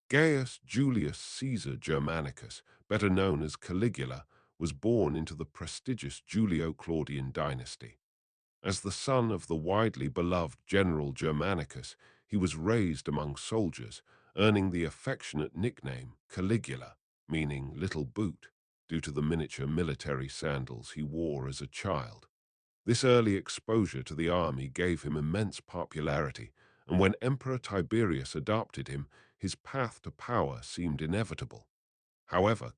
Gaius Julius Caesar Germanicus, better known as Caligula, was born into the prestigious Julio-Claudian dynasty. As the son of the widely beloved General Germanicus, he was raised among soldiers, earning the affectionate nickname Caligula, meaning little boot, due to the miniature military sandals he wore as a child. This early exposure to the army gave him immense popularity, and when Emperor Tiberius adopted him, his path to power seemed inevitable. However,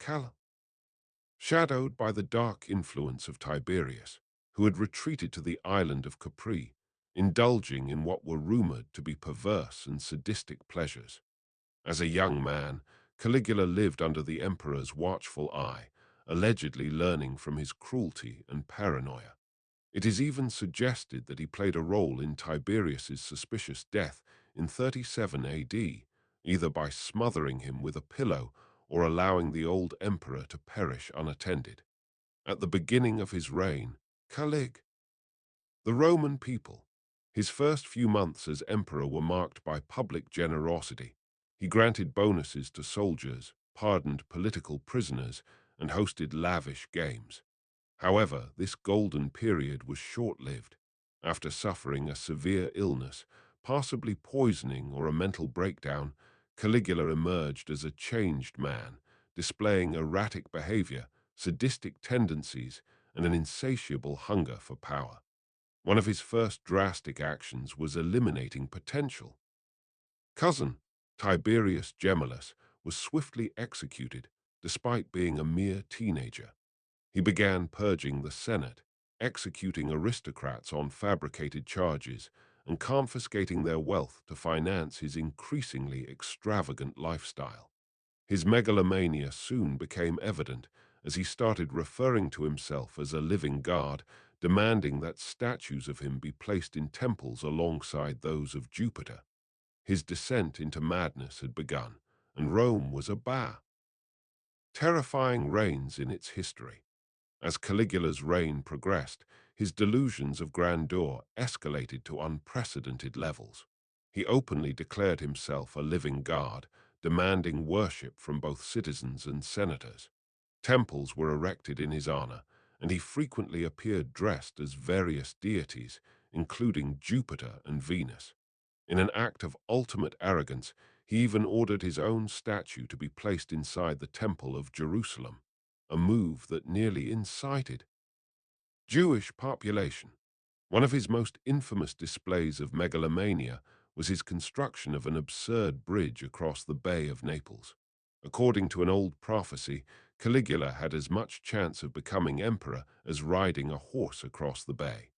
shadowed by the dark influence of Tiberius, who had retreated to the island of Capri, indulging in what were rumored to be perverse and sadistic pleasures. As a young man, Caligula lived under the emperor's watchful eye, allegedly learning from his cruelty and paranoia. It is even suggested that he played a role in Tiberius's suspicious death in 37 AD, either by smothering him with a pillow or allowing the old emperor to perish unattended. At the beginning of his reign, the Roman people, his first few months as emperor were marked by public generosity. He granted bonuses to soldiers, pardoned political prisoners, and hosted lavish games. However, this golden period was short-lived. After suffering a severe illness, possibly poisoning or a mental breakdown, Caligula emerged as a changed man, displaying erratic behavior, sadistic tendencies, and an insatiable hunger for power. One of his first drastic actions was eliminating potential. Cousin Tiberius Gemellus was swiftly executed, despite being a mere teenager. He began purging the Senate, executing aristocrats on fabricated charges, and confiscating their wealth to finance his increasingly extravagant lifestyle. His megalomania soon became evident as he started referring to himself as a living god, demanding that statues of him be placed in temples alongside those of Jupiter. His descent into madness had begun, and Rome was terrifying reigns in its history. As Caligula's reign progressed, his delusions of grandeur escalated to unprecedented levels. He openly declared himself a living god, demanding worship from both citizens and senators. Temples were erected in his honor, and he frequently appeared dressed as various deities, including Jupiter and Venus. In an act of ultimate arrogance, he even ordered his own statue to be placed inside the Temple of Jerusalem, a move that nearly incited Jewish population. One of his most infamous displays of megalomania was his construction of an absurd bridge across the Bay of Naples. According to an old prophecy, Caligula had as much chance of becoming emperor as riding a horse across the bay.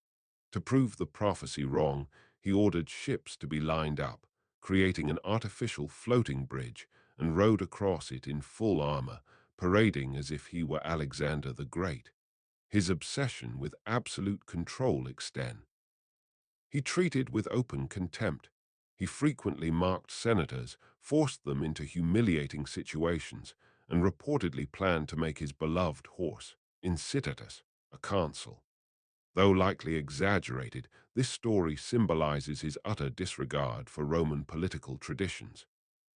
To prove the prophecy wrong, he ordered ships to be lined up, creating an artificial floating bridge, and rode across it in full armor, parading as if he were Alexander the Great. His obsession with absolute control extended. He treated with open contempt. He frequently mocked senators, forced them into humiliating situations, and reportedly planned to make his beloved horse, Incitatus, a consul. Though likely exaggerated, this story symbolizes his utter disregard for Roman political traditions.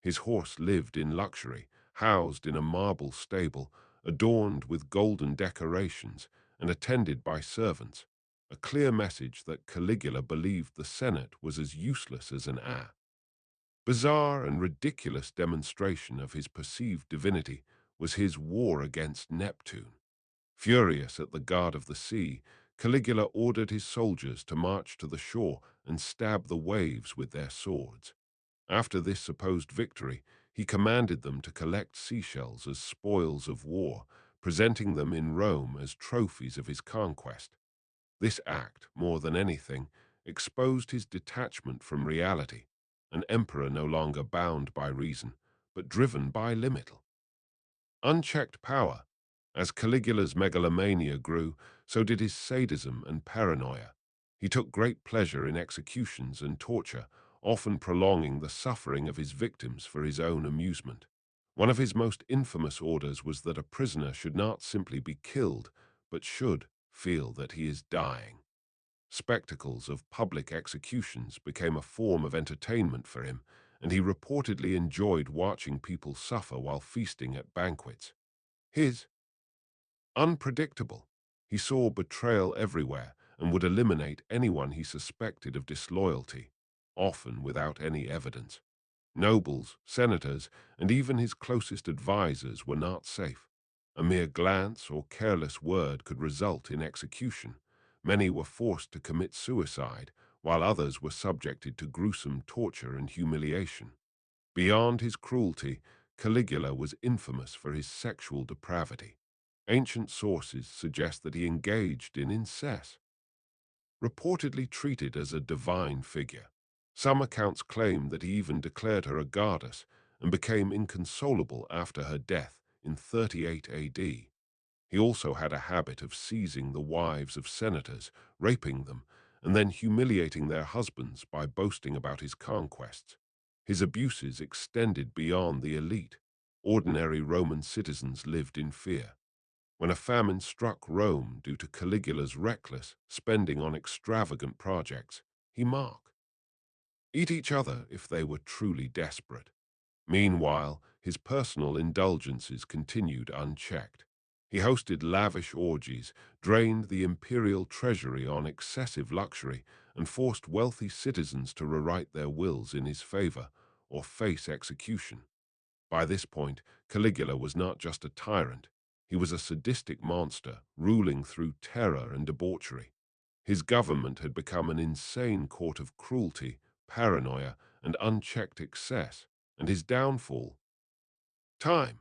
His horse lived in luxury, housed in a marble stable, adorned with golden decorations, and attended by servants, a clear message that Caligula believed the Senate was as useless as an bizarre and ridiculous demonstration of his perceived divinity was his war against Neptune. Furious at the god of the sea, Caligula ordered his soldiers to march to the shore and stab the waves with their swords. After this supposed victory, he commanded them to collect seashells as spoils of war, presenting them in Rome as trophies of his conquest. This act, more than anything, exposed his detachment from reality, an emperor no longer bound by reason, but driven by limit. Unchecked power. As Caligula's megalomania grew, so did his sadism and paranoia. He took great pleasure in executions and torture, often prolonging the suffering of his victims for his own amusement. One of his most infamous orders was that a prisoner should not simply be killed, but should feel that he is dying. Spectacles of public executions became a form of entertainment for him, and he reportedly enjoyed watching people suffer while feasting at banquets. His unpredictable. He saw betrayal everywhere and would eliminate anyone he suspected of disloyalty, often without any evidence. Nobles, senators, and even his closest advisers were not safe. A mere glance or careless word could result in execution. Many were forced to commit suicide, while others were subjected to gruesome torture and humiliation. Beyond his cruelty, Caligula was infamous for his sexual depravity. Ancient sources suggest that he engaged in incest, reportedly treated as a divine figure. Some accounts claim that he even declared her a goddess and became inconsolable after her death in 38 AD. He also had a habit of seizing the wives of senators, raping them, and then humiliating their husbands by boasting about his conquests. His abuses extended beyond the elite. Ordinary Roman citizens lived in fear. When a famine struck Rome due to Caligula's reckless spending on extravagant projects, he mocked, eat each other if they were truly desperate. Meanwhile, his personal indulgences continued unchecked. He hosted lavish orgies, drained the imperial treasury on excessive luxury, and forced wealthy citizens to rewrite their wills in his favor or face execution. By this point, Caligula was not just a tyrant. He was a sadistic monster, ruling through terror and debauchery. His government had become an insane court of cruelty, paranoia, and unchecked excess, and his downfall, time.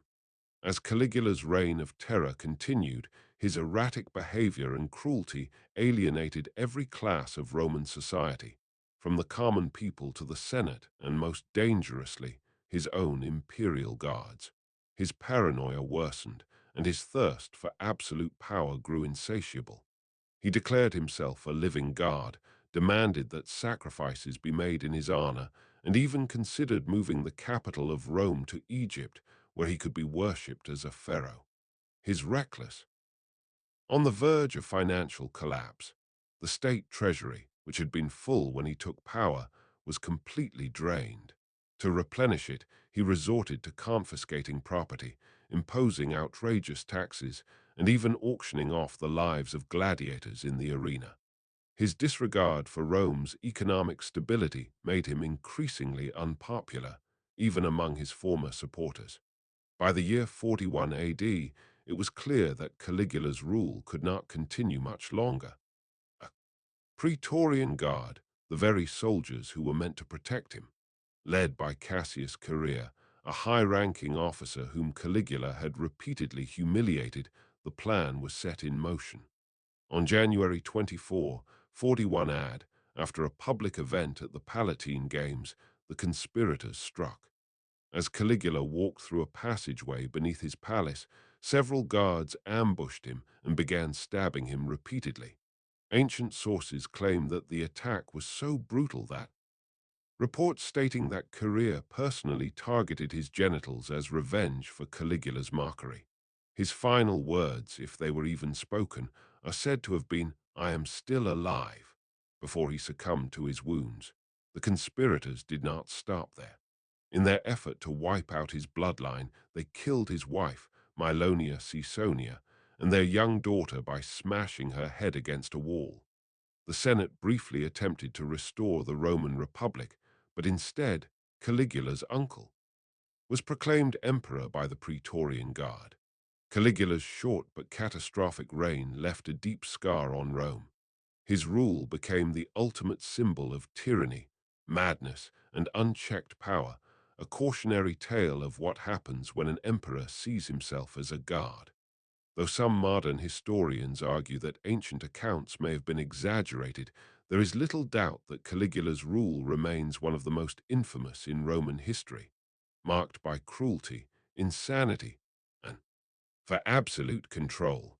As Caligula's reign of terror continued, his erratic behavior and cruelty alienated every class of Roman society, from the common people to the Senate, and most dangerously, his own imperial guards. His paranoia worsened, and his thirst for absolute power grew insatiable. He declared himself a living god, demanded that sacrifices be made in his honor, and even considered moving the capital of Rome to Egypt, where he could be worshipped as a pharaoh. His reckless, on the verge of financial collapse, the state treasury, which had been full when he took power, was completely drained. To replenish it, he resorted to confiscating property, imposing outrageous taxes, and even auctioning off the lives of gladiators in the arena. His disregard for Rome's economic stability made him increasingly unpopular, even among his former supporters. By the year 41 AD, it was clear that Caligula's rule could not continue much longer. A Praetorian Guard, the very soldiers who were meant to protect him, led by Cassius Chaerea, a high-ranking officer whom Caligula had repeatedly humiliated, the plan was set in motion. On January 24, 41 AD, after a public event at the Palatine Games, the conspirators struck. As Caligula walked through a passageway beneath his palace, several guards ambushed him and began stabbing him repeatedly. Ancient sources claim that the attack was so brutal that reports stating that Chaerea personally targeted his genitals as revenge for Caligula's mockery. His final words, if they were even spoken, are said to have been, "I am still alive," before he succumbed to his wounds. The conspirators did not stop there. In their effort to wipe out his bloodline, they killed his wife, Milonia Caesonia, and their young daughter by smashing her head against a wall. The Senate briefly attempted to restore the Roman Republic, but instead, Caligula's uncle was proclaimed emperor by the Praetorian Guard. Caligula's short but catastrophic reign left a deep scar on Rome. His rule became the ultimate symbol of tyranny, madness, and unchecked power, a cautionary tale of what happens when an emperor sees himself as a god. Though some modern historians argue that ancient accounts may have been exaggerated, there is little doubt that Caligula's rule remains one of the most infamous in Roman history, marked by cruelty, insanity, and for absolute control.